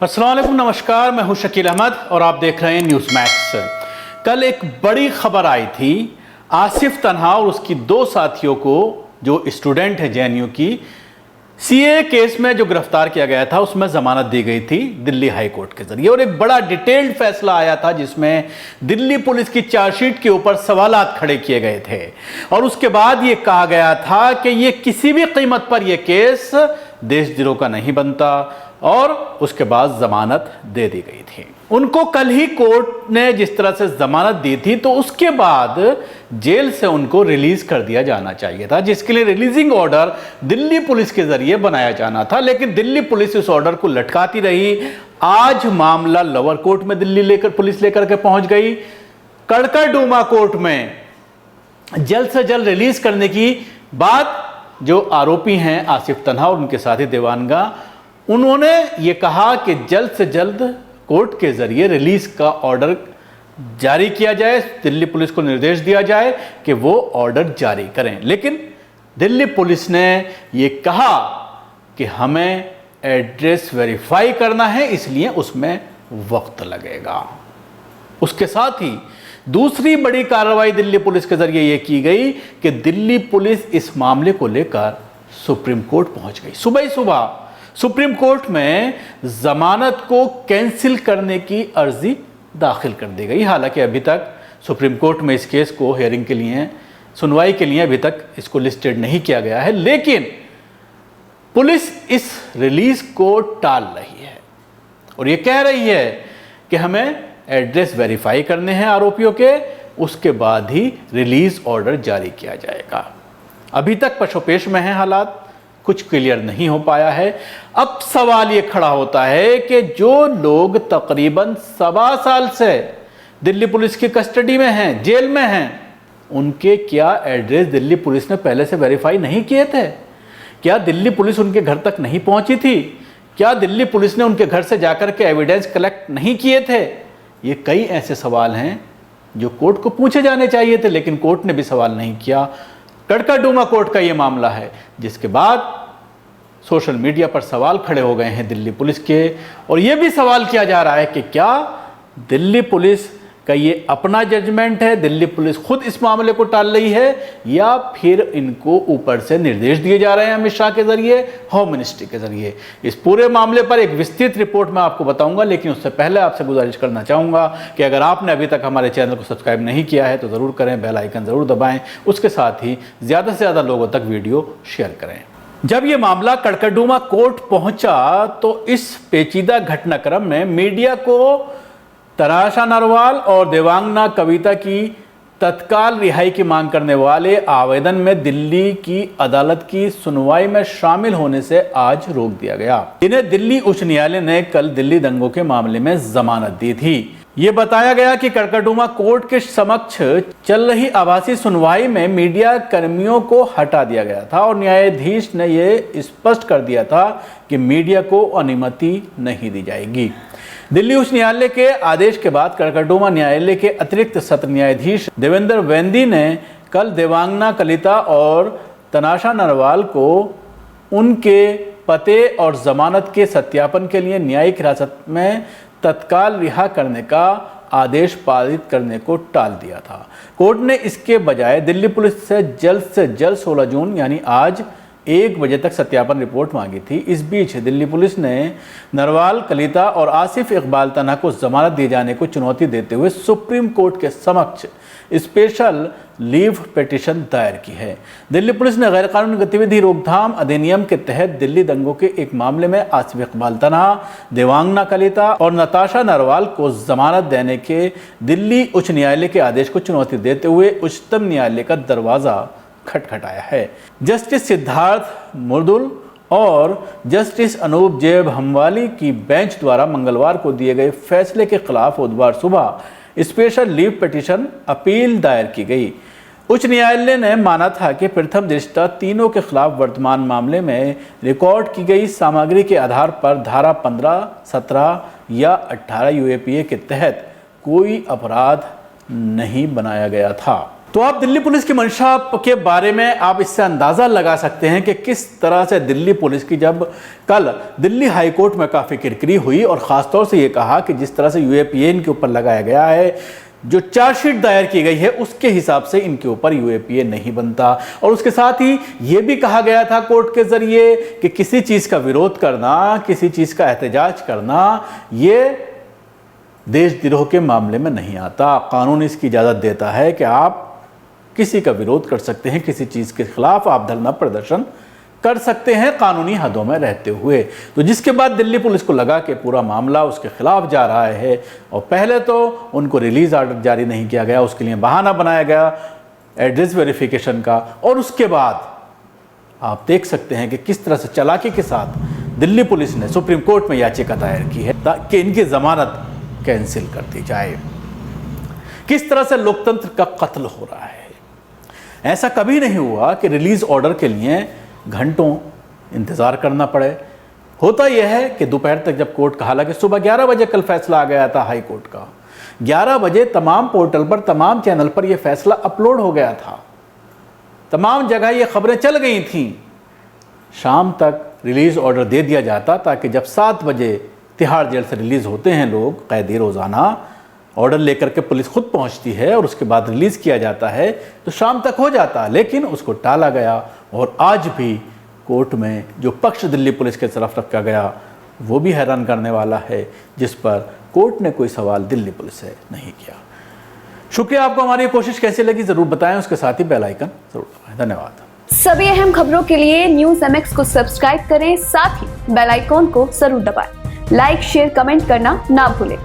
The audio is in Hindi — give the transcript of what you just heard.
अस्सलाम वालेकुम, नमस्कार। मैं हूं शकील अहमद और आप देख रहे हैं न्यूज़ मैक्स। कल एक बड़ी खबर आई थी। आसिफ तन्हा और उसकी दो साथियों को, जो स्टूडेंट है जेएनयू की, सीए केस में जो गिरफ्तार किया गया था उसमें जमानत दी गई थी दिल्ली हाई कोर्ट के जरिए, और एक बड़ा डिटेल्ड फैसला आया था जिसमें दिल्ली पुलिस की चार्जशीट के ऊपर सवालात खड़े किए गए थे। और उसके बाद ये कहा गया था कि ये किसी भी कीमत पर यह केस देशद्रोह का नहीं बनता, और उसके बाद जमानत दे दी गई थी उनको। कल ही कोर्ट ने जिस तरह से जमानत दी थी, तो उसके बाद जेल से उनको रिलीज कर दिया जाना चाहिए था, जिसके लिए रिलीजिंग ऑर्डर दिल्ली पुलिस के जरिए बनाया जाना था। लेकिन दिल्ली पुलिस इस ऑर्डर को लटकाती रही। आज मामला लोअर कोर्ट में दिल्ली पुलिस लेकर के पहुंच गई। कड़कड़डूमा कोर्ट में जल्द से जल्द रिलीज करने की बात जो आरोपी हैं आसिफ तन्हा और उनके साथी देवांगा, उन्होंने ये कहा कि जल्द से जल्द कोर्ट के जरिए रिलीज का ऑर्डर जारी किया जाए। दिल्ली पुलिस को निर्देश दिया जाए कि वो ऑर्डर जारी करें। लेकिन दिल्ली पुलिस ने ये कहा कि हमें एड्रेस वेरीफाई करना है, इसलिए उसमें वक्त लगेगा। उसके साथ ही दूसरी बड़ी कार्रवाई दिल्ली पुलिस के जरिए यह की गई कि दिल्ली पुलिस इस मामले को लेकर सुप्रीम कोर्ट पहुंच गई। सुबह ही सुबह सुप्रीम कोर्ट में जमानत को कैंसिल करने की अर्जी दाखिल कर दी गई। हालांकि अभी तक सुप्रीम कोर्ट में इस केस को हियरिंग के लिए, सुनवाई के लिए अभी तक इसको लिस्टेड नहीं किया गया है, लेकिन पुलिस इस रिलीज को टाल रही है और ये कह रही है कि हमें एड्रेस वेरीफाई करने हैं आरोपियों के, उसके बाद ही रिलीज ऑर्डर जारी किया जाएगा। अभी तक पशोपेश में है हालात, कुछ क्लियर नहीं हो पाया है। अब सवाल ये खड़ा होता है कि जो लोग तकरीबन 1.25 साल से दिल्ली पुलिस की कस्टडी में हैं, जेल में हैं, उनके क्या एड्रेस दिल्ली पुलिस ने पहले से वेरीफाई नहीं किए थे? क्या दिल्ली पुलिस उनके घर तक नहीं पहुंची थी? क्या दिल्ली पुलिस ने उनके घर से जाकर के एविडेंस कलेक्ट नहीं किए थे? ये कई ऐसे सवाल हैं जो कोर्ट को पूछे जाने चाहिए थे, लेकिन कोर्ट ने भी सवाल नहीं किया। कड़कड़डूमा कोर्ट का ये मामला है, जिसके बाद सोशल मीडिया पर सवाल खड़े हो गए हैं दिल्ली पुलिस के, और ये भी सवाल किया जा रहा है कि क्या दिल्ली पुलिस का ये अपना जजमेंट है, दिल्ली पुलिस खुद इस मामले को टाल रही है, या फिर इनको ऊपर से निर्देश दिए जा रहे हैं अमित शाह के जरिए, होम मिनिस्ट्री के जरिए। इस पूरे मामले पर एक विस्तृत रिपोर्ट मैं आपको बताऊंगा, लेकिन उससे पहले आपसे गुजारिश करना चाहूँगा कि अगर आपने अभी तक हमारे चैनल को सब्सक्राइब नहीं किया है तो ज़रूर करें, बेल आइकन ज़रूर दबाएँ, उसके साथ ही ज़्यादा से ज़्यादा लोगों तक वीडियो शेयर करें। जब ये मामला कड़कड़डूमा कोर्ट पहुंचा तो इस पेचीदा घटनाक्रम में मीडिया को तनाषा नरवाल और देवांगना कविता की तत्काल रिहाई की मांग करने वाले आवेदन में दिल्ली की अदालत की सुनवाई में शामिल होने से आज रोक दिया गया। इन्हें दिल्ली उच्च न्यायालय ने कल दिल्ली दंगों के मामले में जमानत दी थी। ये बताया गया कि कड़कड़डूमा कोर्ट के समक्ष चल रही आभासी सुनवाई में मीडिया कर्मियों को हटा दिया गया था और न्यायाधीश ने यह स्पष्ट कर दिया था कि मीडिया को अनुमति नहीं दी जाएगी। दिल्ली उच्च न्यायालय के आदेश के बाद कड़कड़डूमा न्यायालय के अतिरिक्त सत्र न्यायाधीश देवेंद्र वेंदी ने कल देवांगना कलिता और तनाषा नरवाल को उनके पते और जमानत के सत्यापन के लिए न्यायिक हिरासत में तत्काल रिहा करने का आदेश पारित करने को टाल दिया था। कोर्ट ने इसके बजाय दिल्ली पुलिस से जल्द 16 जून यानी आज 1 बजे तक सत्यापन रिपोर्ट मांगी थी। इस बीच दिल्ली पुलिस ने नरवाल, कलिता और आसिफ इकबाल तन्हा को जमानत दिए जाने को चुनौती देते हुए सुप्रीम कोर्ट के समक्ष स्पेशल लीव पिटीशन दायर की है। दिल्ली पुलिस ने गैरकानूनी गतिविधि रोकथाम अधिनियम के तहत दिल्ली दंगों के एक मामले में आसिफ इकबाल तन्हा, देवांगना कलिता और नताशा नरवाल को जमानत देने के दिल्ली उच्च न्यायालय के आदेश को चुनौती देते हुए उच्चतम न्यायालय का दरवाजा खटखटाया है। जस्टिस सिद्धार्थ मुर्दुल और जस्टिस अनूप जेब हमवाली की बेंच द्वारा मंगलवार को दिए गए फैसले के खिलाफ बुधवार सुबह स्पेशल लीव पिटीशन अपील दायर की गई। उच्च न्यायालय ने माना था कि प्रथम दृष्टया तीनों के खिलाफ वर्तमान मामले में रिकॉर्ड की गई सामग्री के आधार पर धारा 15, 17 या 18 यूएपीए के तहत कोई अपराध नहीं बनाया गया था। तो आप दिल्ली पुलिस की मंशा के बारे में आप इससे अंदाज़ा लगा सकते हैं कि किस तरह से दिल्ली पुलिस की जब कल दिल्ली हाई कोर्ट में काफ़ी किरकिरी हुई और ख़ासतौर से ये कहा कि जिस तरह से यूएपीए इनके ऊपर लगाया गया है, जो चार्जशीट दायर की गई है उसके हिसाब से इनके ऊपर यूएपीए नहीं बनता। और उसके साथ ही ये भी कहा गया था कोर्ट के ज़रिए कि किसी चीज़ का विरोध करना, किसी चीज़ का एहतजाज करना, ये देशद्रोह के मामले में नहीं आता। कानून इसकी इजाज़त देता है कि आप किसी का विरोध कर सकते हैं, किसी चीज़ के खिलाफ आप धरना प्रदर्शन कर सकते हैं कानूनी हदों में रहते हुए। तो जिसके बाद दिल्ली पुलिस को लगा कि पूरा मामला उसके खिलाफ जा रहा है और पहले तो उनको रिलीज़ ऑर्डर जारी नहीं किया गया, उसके लिए बहाना बनाया गया एड्रेस वेरिफिकेशन का, और उसके बाद आप देख सकते हैं कि किस तरह से चालाकी के साथ दिल्ली पुलिस ने सुप्रीम कोर्ट में याचिका दायर की है ताकि इनकी ज़मानत कैंसिल कर दी जाए। किस तरह से लोकतंत्र का कत्ल हो रहा है। ऐसा कभी नहीं हुआ कि रिलीज़ ऑर्डर के लिए घंटों इंतज़ार करना पड़े। होता यह है कि दोपहर तक जब कोर्ट का, हालांकि सुबह 11 बजे कल फैसला आ गया था हाई कोर्ट का, 11 बजे तमाम पोर्टल पर, तमाम चैनल पर यह फैसला अपलोड हो गया था, तमाम जगह ये खबरें चल गई थीं। शाम तक रिलीज़ ऑर्डर दे दिया जाता ताकि जब 7 बजे तिहाड़ जेल से रिलीज़ होते हैं लोग कैदी रोज़ाना, ऑर्डर लेकर के पुलिस खुद पहुंचती है और उसके बाद रिलीज़ किया जाता है, तो शाम तक हो जाता, लेकिन उसको टाला गया। और आज भी कोर्ट में जो पक्ष दिल्ली पुलिस के तरफ रखा गया वो भी हैरान करने वाला है, जिस पर कोर्ट ने कोई सवाल दिल्ली पुलिस से नहीं किया। शुक्रिया। आपको हमारी कोशिश कैसी लगी ज़रूर बताएं, उसके साथ ही बेल आइकन जरूर दबाएं। धन्यवाद। सभी अहम खबरों के लिए न्यूज़ MX को सब्सक्राइब करें, साथ ही बेल आइकॉन को जरूर दबाएं। लाइक, शेयर, कमेंट करना ना भूलें।